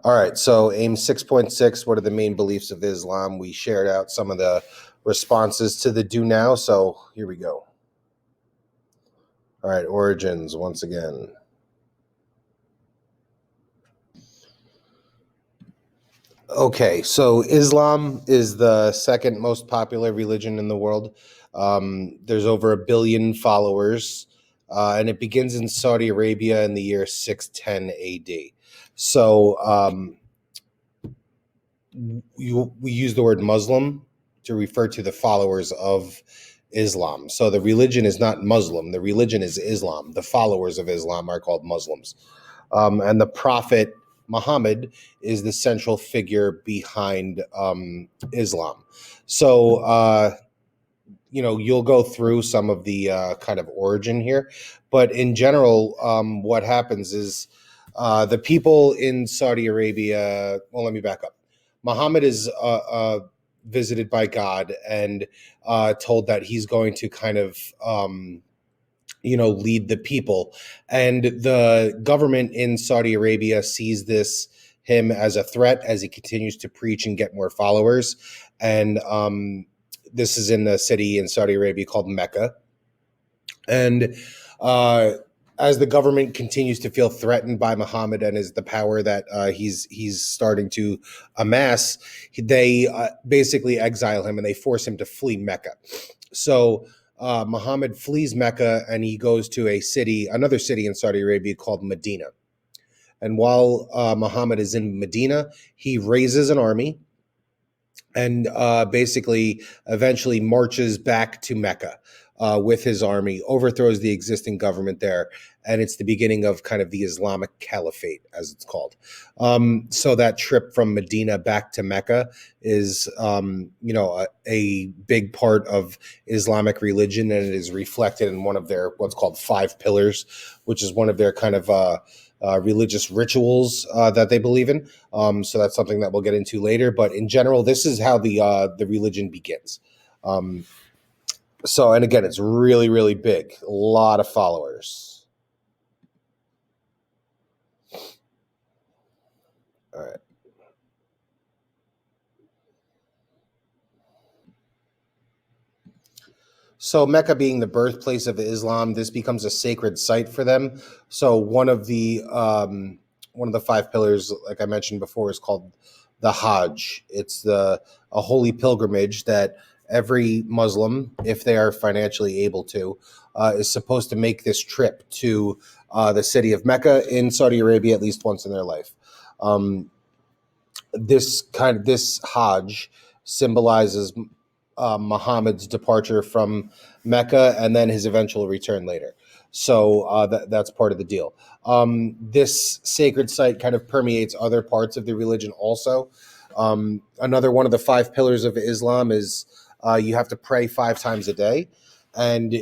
All right, so AIM 6.6, what are the main beliefs of Islam? We shared out some of the responses to the do now, so here we go. All right, origins once again. Okay, so Islam is the second most popular religion in the world. There's over 1 billion followers, and it begins in Saudi Arabia in the year 610 AD. So we use the word Muslim to refer to the followers of Islam. So the religion is not Muslim, the religion is Islam. The followers of Islam are called Muslims. And the Prophet Muhammad is the central figure behind Islam. So, you'll go through some of the kind of origin here. But in general, what happens is the people in Saudi Arabia, well, let me back up. Muhammad is visited by God and told that he's going to kind of lead the people. And the government in Saudi Arabia sees him as a threat as he continues to preach and get more followers. And this is in the city in Saudi Arabia called Mecca. And as the government continues to feel threatened by Muhammad and the power that he's starting to amass, they basically exile him and they force him to flee Mecca. So Muhammad flees Mecca and he goes to another city in Saudi Arabia called Medina. And while Muhammad is in Medina, he raises an army and basically eventually marches back to Mecca with his army, overthrows the existing government there, and it's the beginning of kind of the Islamic Caliphate, as it's called. So that trip from Medina back to Mecca is, a big part of Islamic religion, and it is reflected in one of their what's called 5 pillars, which is one of their kind of religious rituals that they believe in. So that's something that we'll get into later. But in general, this is how the religion begins. And again, it's really, really big. A lot of followers. All right. So Mecca being the birthplace of Islam, this becomes a sacred site for them. So one of the 5 pillars, like I mentioned before, is called the Hajj. It's a holy pilgrimage that every Muslim, if they are financially able to, is supposed to make this trip to the city of Mecca in Saudi Arabia at least once in their life. This Hajj symbolizes Muhammad's departure from Mecca and then his eventual return later. So that's part of the deal. This sacred site kind of permeates other parts of the religion also. Another one of the 5 pillars of Islam is you have to pray 5 times a day, and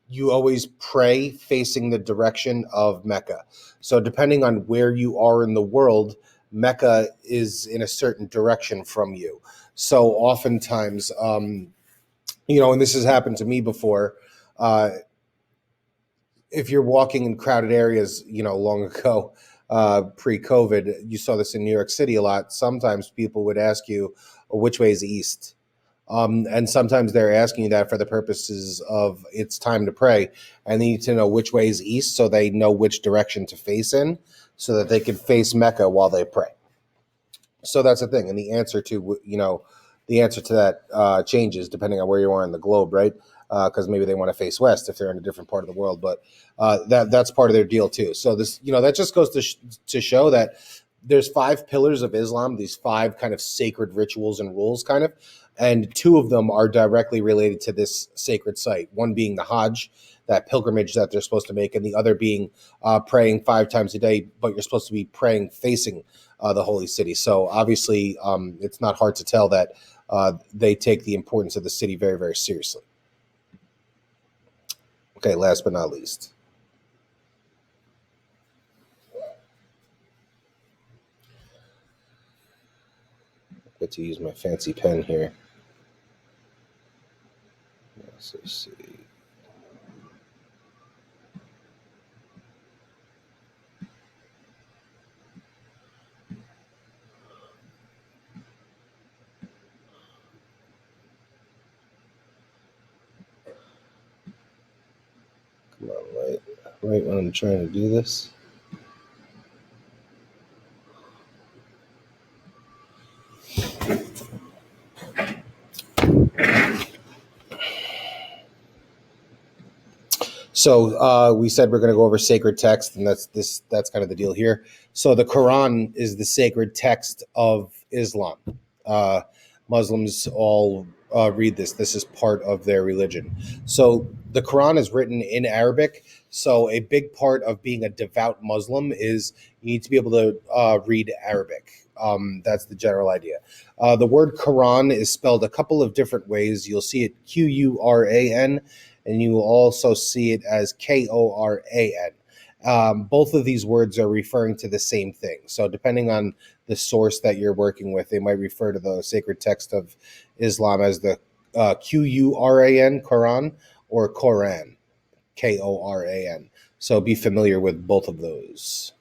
you always pray facing the direction of Mecca. So depending on where you are in the world, Mecca is in a certain direction from you. So oftentimes, and this has happened to me before, if you're walking in crowded areas, long ago, pre-COVID, you saw this in New York City a lot. Sometimes people would ask you, which way is east? And sometimes they're asking you that for the purposes of it's time to pray, and they need to know which way is east so they know which direction to face in so that they can face Mecca while they pray. So that's the thing. And the answer to that changes depending on where you are in the globe, right? Because maybe they want to face west if they're in a different part of the world, but that's part of their deal too. So this, that just goes to show that there's 5 pillars of Islam, these 5 kind of sacred rituals and rules, kind of, and 2 of them are directly related to this sacred site. One being the Hajj, that pilgrimage that they're supposed to make, and the other being praying 5 times a day, but you're supposed to be praying facing the holy city. So obviously, it's not hard to tell that they take the importance of the city very, very seriously. Okay, last but not least. I get to use my fancy pen here. Let's see. Right when I'm trying to do this. So we said we're going to go over sacred text, and that's kind of the deal here. So the Quran is the sacred text of Islam. Uh, Muslims all read this. This is part of their religion. So the Quran is written in Arabic. So a big part of being a devout Muslim is you need to be able to read Arabic. That's the general idea. The word Quran is spelled a couple of different ways. You'll see it Quran, and you will also see it as Koran. Both of these words are referring to the same thing. So, depending on the source that you're working with, they might refer to the sacred text of Islam as the Quran, Quran, or Koran, Koran. So, be familiar with both of those.